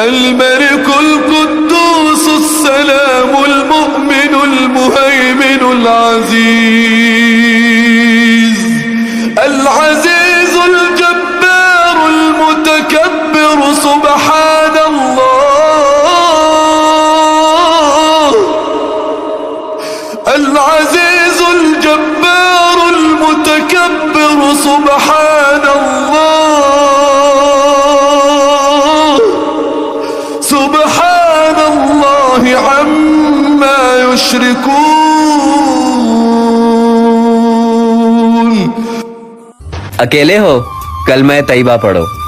الملك القدوس السلام المؤمن المهيمن العزيز العزيز الجبار المتكبر سبحان الله العزيز الجبار المتكبر سبحان الله سبحان الله عما يشركون. अकेले हो? कल मैं तैयबा पढ़ो.